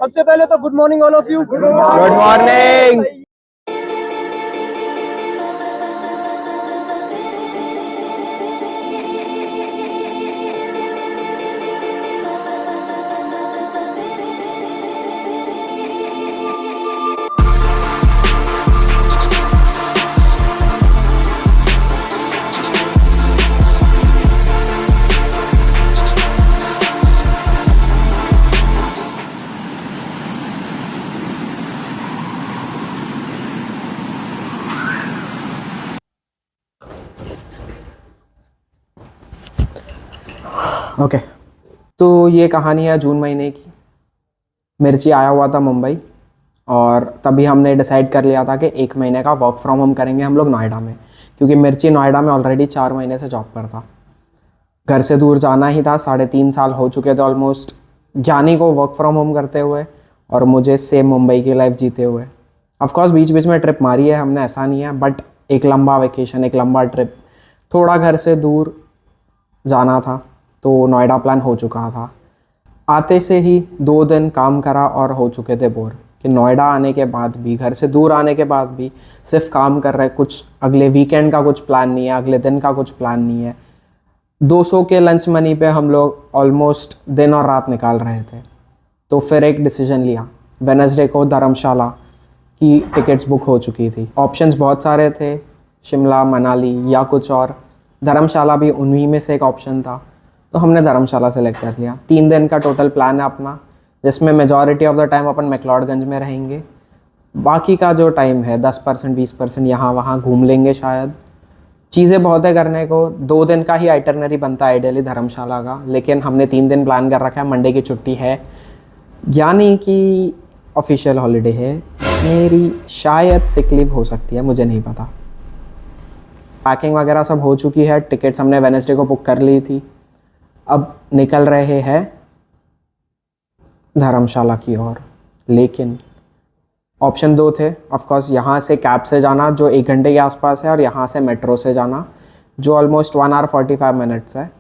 सबसे पहले तो good morning all of you. Good morning. Okay तो ये कहानी है जून महीने की। मिर्ची आया हुआ था मुंबई और तभी हमने डिसाइड कर लिया था कि 1 महीने का वर्क फ्रॉम होम करेंगे हम लोग नोएडा में, क्योंकि मिर्ची नोएडा में ऑलरेडी 4 महीने से जॉब पर था। घर से दूर जाना ही था, 3.5 साल हो चुके थे ऑलमोस्ट ज्ञानी को वर्क फ्रॉम होम करते हुए और मुझे सेम मुंबई की लाइफ जीते हुए। ऑफकोर्स बीच बीच में ट्रिप मारी है हमने, ऐसा नहीं है, बट एक लंबा वेकेशन, एक लंबा ट्रिप, थोड़ा घर से दूर जाना था, तो नोएडा प्लान हो चुका था। आते से ही 2 दिन काम करा और हो चुके थे बोर कि नोएडा आने के बाद भी, घर से दूर आने के बाद भी सिर्फ काम कर रहे, कुछ अगले वीकेंड का कुछ प्लान नहीं है, अगले दिन का कुछ प्लान नहीं है। 200 के लंच मनी पे हम लोग ऑलमोस्ट दिन और रात निकाल रहे थे। तो फिर एक डिसीजन लिया। वेडनेसडे को धर्मशाला की टिकट्स बुक हो चुकी थी। ऑप्शंस बहुत सारे थे, शिमला, मनाली या कुछ और। धर्मशाला भी उन्हीं में से एक ऑप्शन था, तो हमने धर्मशाला सेलेक्ट कर लिया। 3 दिन का टोटल प्लान है अपना, जिसमें मेजॉरिटी ऑफ द टाइम अपन मैक्लोडगंज में रहेंगे। बाकी का जो टाइम है 10% 20% यहाँ वहाँ घूम लेंगे शायद। चीज़ें बहुत है करने को। 2 दिन का ही आइटरनरी बनता है आइडियली धर्मशाला का, लेकिन हमने 3 दिन प्लान कर रखा है। मंडे की छुट्टी है, यानी कि ऑफिशियल हॉलीडे है। मेरी शायद सिक लीव हो सकती है, मुझे नहीं पता। पैकिंग वगैरह सब हो चुकी है, टिकट्स हमने वेडनेसडे को बुक कर ली थी। अब निकल रहे हैं धर्मशाला की ओर। लेकिन ऑप्शन 2 थे। ऑफकोर्स यहाँ से कैब से जाना जो 1 घंटे के आसपास है, और यहाँ से मेट्रो से जाना जो ऑलमोस्ट 1 आवर 45 मिनट्स है।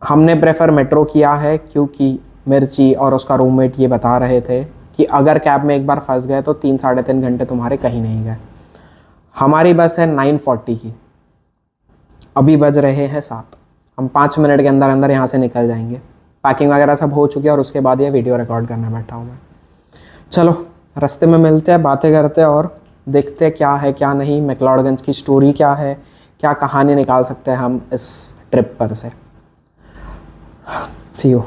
हमने प्रेफर मेट्रो किया है क्योंकि मिर्ची और उसका रूममेट ये बता रहे थे कि अगर कैब में एक बार फंस गए तो 3 साढ़े 3 घंटे तुम्हारे कहीं नहीं गए। हमारी बस है 9:40 की, अभी बज रहे हैं 7। हम 5 मिनट के अंदर अंदर यहाँ से निकल जाएंगे। पैकिंग वगैरह सब हो चुकी है और उसके बाद ये वीडियो रिकॉर्ड करने बैठा हूँ मैं। चलो रास्ते में मिलते हैं, बातें करते हैं और देखते हैं क्या है क्या नहीं, मैक्लोडगंज की स्टोरी क्या है, क्या कहानी निकाल सकते हैं हम इस ट्रिप पर से। सी यू।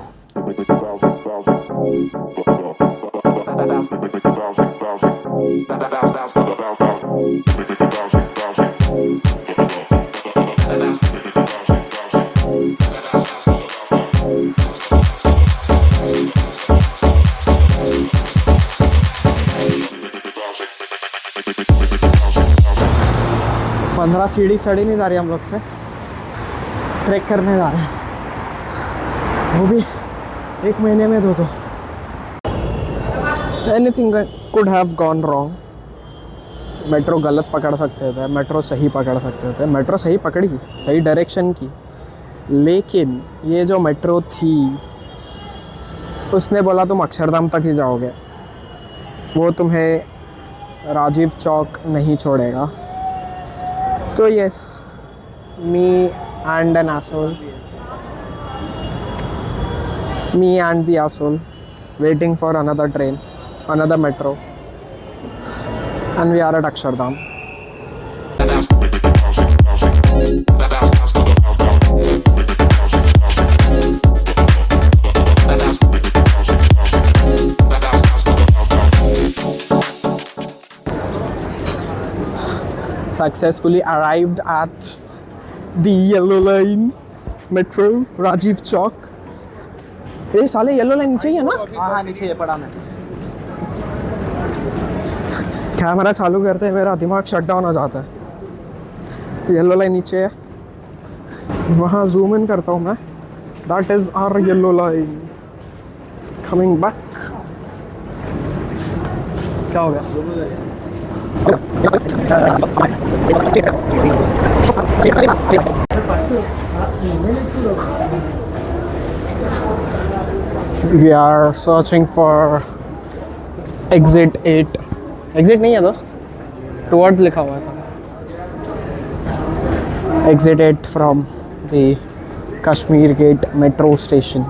15 सीढ़ी चढ़ी नहीं जा रही हम लोग से, ट्रैक करने जा रहे हैं, वो भी 1 महीने में 2। Anything could have gone wrong. Metro गलत पकड़ सकते थे, मेट्रो सही पकड़ सकते थे, मेट्रो सही पकड़ी, सही डायरेक्शन की, लेकिन ये जो मेट्रो थी उसने बोला तुम अक्षरधाम तक ही जाओगे, वो तुम्हें राजीव चौक नहीं छोड़ेगा। तो yes, me and an asshole, me and the asshole waiting for another train, another metro, and we are at Akshardham. Successfully arrived at the yellow line metro, Rajiv Chowk. ये साले येलो लाइन नीचे ही है ना? हाँ नीचे है, पड़ा मैं। कैमरा चालू करते हैं मेरा दिमाग शट डाउन हो जाता है। येलो लाइन नीचे है, वहाँ जूम इन करता हूँ मैं। That is our yellow line coming back. क्या हो गया? We are searching for exit 8। Exit नहीं है दोस्त, टुवर्ड्स लिखा हुआ है सब। Exit 8 from the Kashmere Gate metro station.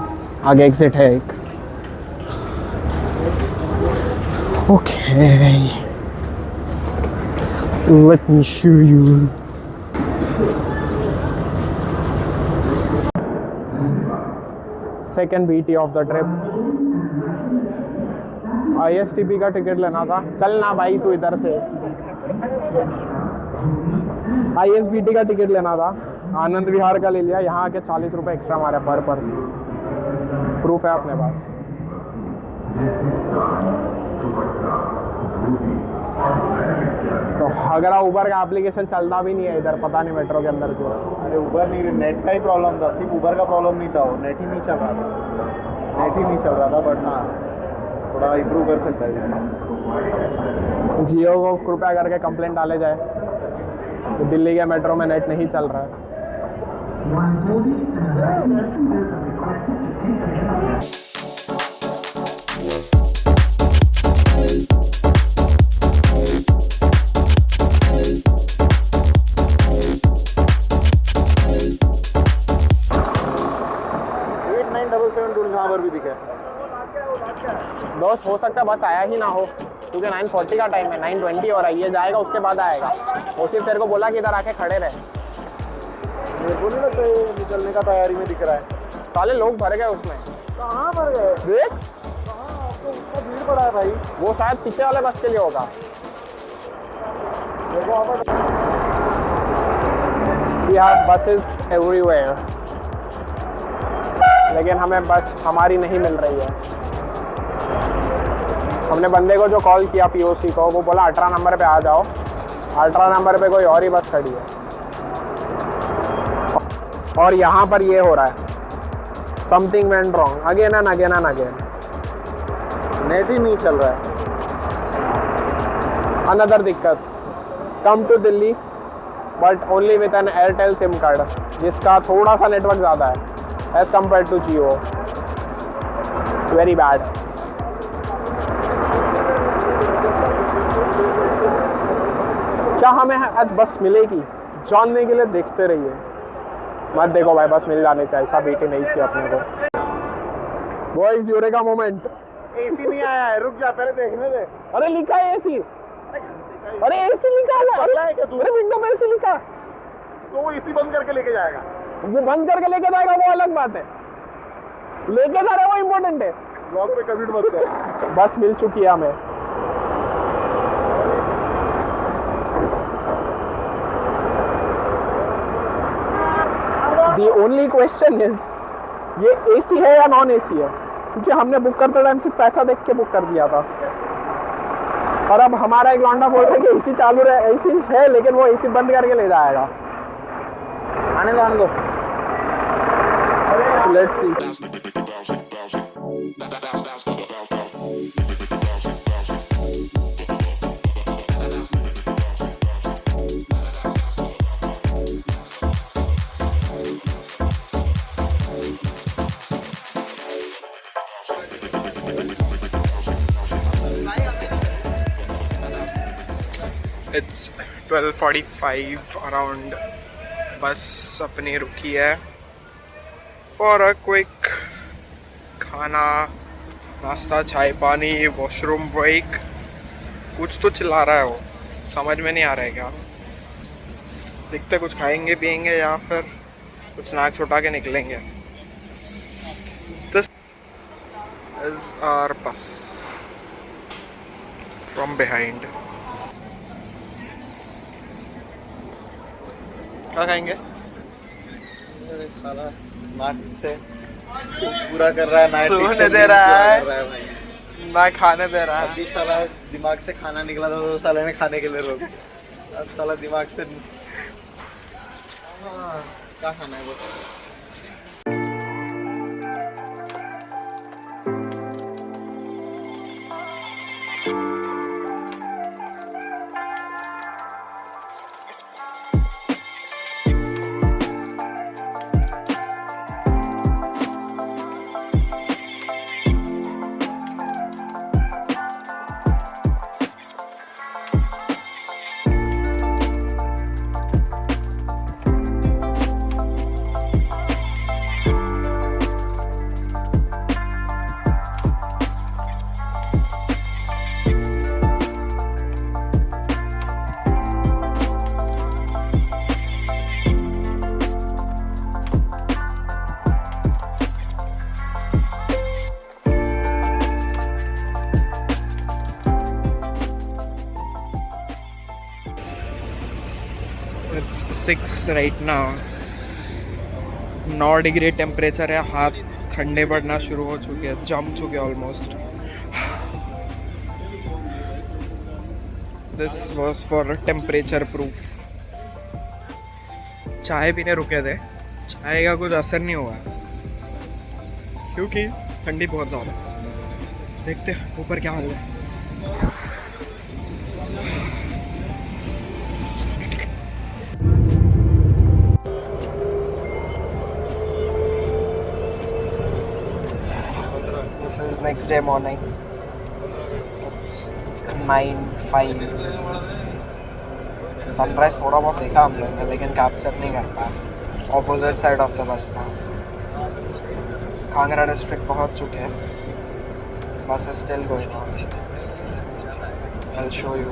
आगे एग्जिट है एक। Okay, let me show you. Second बीटी ऑफ द ट्रिप। ISTP का टिकट लेना था। चल ना भाई तू इधर से। ISBT का टिकट लेना था, आनंद विहार का ले लिया। यहाँ आके 40 रुपये एक्स्ट्रा मारे पर पर्सन। प्रूफ है अपने पास। तो अगर उबर का एप्लीकेशन चलता भी नहीं है इधर, पता नहीं मेट्रो के अंदर क्यों। अरे उबर नहीं, नेट का ही प्रॉब्लम था। सिर्फ उबर का प्रॉब्लम नहीं था, वो नेट ही नहीं चल रहा था। नेट ही नहीं चल रहा था, बट हाँ थोड़ा इम्प्रूव कर सकता है। जियो को कृपया करके कंप्लेंट डाले जाए तो दिल्ली के मेट्रो में नेट नहीं चल रहा है। यहाँ पर भी दिखे दोस्त, हो सकता है बस आया ही ना हो, क्योंकि 9:40 का टाइम है। 9:20 और ये जाएगा, उसके बाद आएगा। वो सिर्फ तेरे को बोला कि इधर आके खड़े रहे। मेरे को नहीं लगता ये निकलने का तैयारी में दिख रहा है। साले लोग भर गए उसमें। कहाँ भर गए? देख, कहाँ आपको इतना भीड़ पड़ा है भाई। वो शायद पीछे वाले बस के लिए होगा। देखो वहाँ पर बसेस एवरीवेयर, लेकिन हमें बस हमारी नहीं मिल रही है। हमने बंदे को जो कॉल किया POC को, वो बोला 18 नंबर पे आ जाओ। 18 नंबर पे कोई और ही बस खड़ी है। और यहाँ पर ये हो रहा है, something went wrong again and again and again. Net ही नहीं चल रहा है। अनदर दिक्कत, come to Delhi but only with an Airtel SIM card, जिसका थोड़ा सा नेटवर्क ज़्यादा है as compared to Jio. Very bad. क्या हमें आज बस मिलेगी? जानने के लिए देखते रहिए। मत देखो भाई, बस मिल जाने चाहिए। सब बीटी नहीं चाहिए अपने को। Boys, eureka moment. AC नहीं आया है, रुक जा पहले देखने दे। अरे लिखा है AC। अरे AC लिखा है। पगला है क्या तू? अरे विंडो में AC लिखा। तो वो AC बंद करके लेके जाएगा। वो बंद करके लेके जाएगा वो अलग बात है, लेके जा रहा है वो इम्पोर्टेंट है। ब्लॉग पे कमेंट मत कर। बस मिल चुकी है हमें। The only question is, ये AC है या नॉन AC है? क्योंकि हमने बुक करते टाइम सिर्फ पैसा देख के बुक कर दिया था, और अब हमारा एक लौंडा बोल रहा है कि AC चालू रहे। AC है, लेकिन वो AC बंद करके ले जाएगा। आने दो। Let's see. It's 12:45 around. बस अपनी रुकी है फॉर अ क्विक खाना, नाश्ता, चाय, पानी, वॉशरूम ब्रेक। कुछ तो चिल्ला रहा है वो, समझ में नहीं आ रहा है क्या। देखते कुछ खाएंगे पिएंगे या फिर कुछ स्नैक्स उठा के निकलेंगे। दिस इज आवर बस फ्रॉम बिहाइंड। क्या खाएंगे? साला नाक से पूरा कर रहा है, सोने दे रहा है भाई। ना खाने दे रहा है। अभी साला दिमाग से खाना निकला था तो साले ने खाने के लिए रोक। अब साला दिमाग से क्या खाना है वो? 6 राइट नाउ, 9 डिग्री टेम्परेचर है, हाथ ठंडे पड़ना शुरू हो चुके हैं, जम चुके हैं almost. This was for temperature proof. चाय पीने रुके थे, चाय का कुछ असर नहीं हुआ क्योंकि ठंडी बहुत ज़्यादा। देखते हैं ऊपर क्या हाल है। This is next day morning. It's 9:05. Sunrise थोड़ा बहुत देखा हम लोग ने, लेकिन कैप्चर नहीं कर पाया। Opposite side of the bus था। कांगड़ा डिस्ट्रिक्ट पहुंच चुके हैं। बस is still going on. I will show you.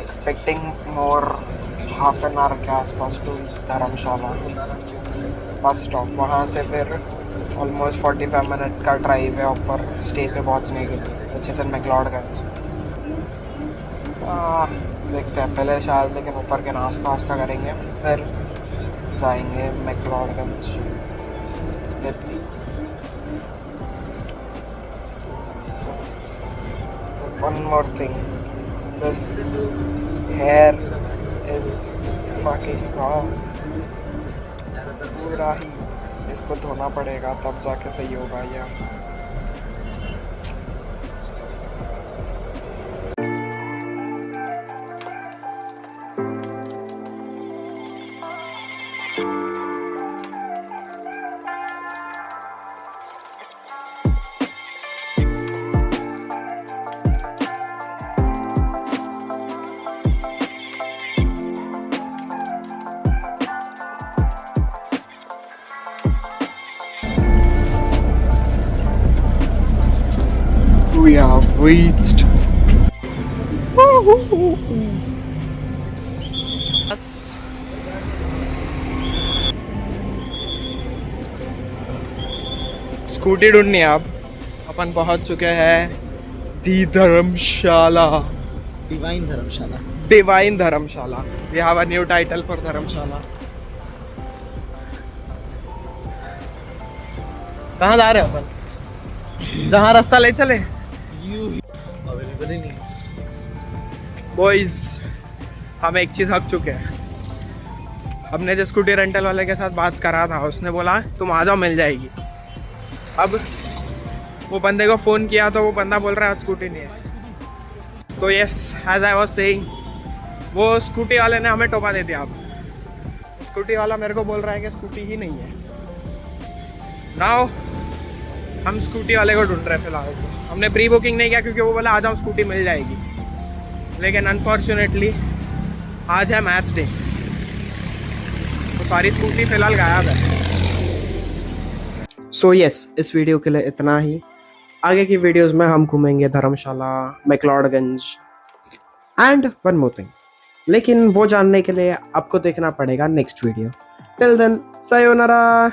Expecting more half an hour के आसपास to reach Dharamshala bus stop. वहाँ से फिर ऑलमोस्ट 45 मिनट्स का ड्राइव है ऊपर स्टे पे पहुँचने के लिए, विच इज़ इन मैक्लोडगंज। देखते हैं पहले शायद, लेकिन ऊपर के नाश्ता वास्ता करेंगे फिर जाएंगे McLeodganj. Let's see. One more thing, this here is fucking gone. पूरा ही इसको धोना पड़ेगा तब जाके सही होगा यार। We have reached. स्कूटी ढूंढनी है। अब अपन पहुंच चुके हैं the Dharamshala, divine Dharamshala. Divine Dharamshala. We have a new title for Dharamshala. कहाँ जा रहे हैं अपन? जहाँ रास्ता ले चले। अवेलेबल ही नहीं। बॉयज, हम एक चीज़ हक चुके हैं। हमने जो स्कूटी रेंटल वाले के साथ बात करा था, उसने बोला तुम आ जाओ मिल जाएगी। अब वो बंदे को फ़ोन किया तो वो बंदा बोल रहा है आज स्कूटी नहीं है। तो yes, as I was saying, वो स्कूटी वाले ने हमें टोपा दे दिया। अब स्कूटी वाला मेरे को बोल रहा है कि स्कूटी ही नहीं है। नाउ हम स्कूटी वाले को ढूंढ रहे हैं फिलहाल। हमने प्री बुकिंग नहीं किया क्योंकि वो बोला आ जाओ स्कूटी मिल जाएगी, लेकिन अनफॉर्चुनेटली आज है मैच डे, तो सारी स्कूटी फिलहाल गायब है। सो यस, इस वीडियो के लिए इतना ही। आगे की वीडियोस में हम घूमेंगे Dharamshala, McLeodganj and one more thing, लेकिन वो जानने के लिए आपको देखना पड़ेगा next video. Till then, sayonara.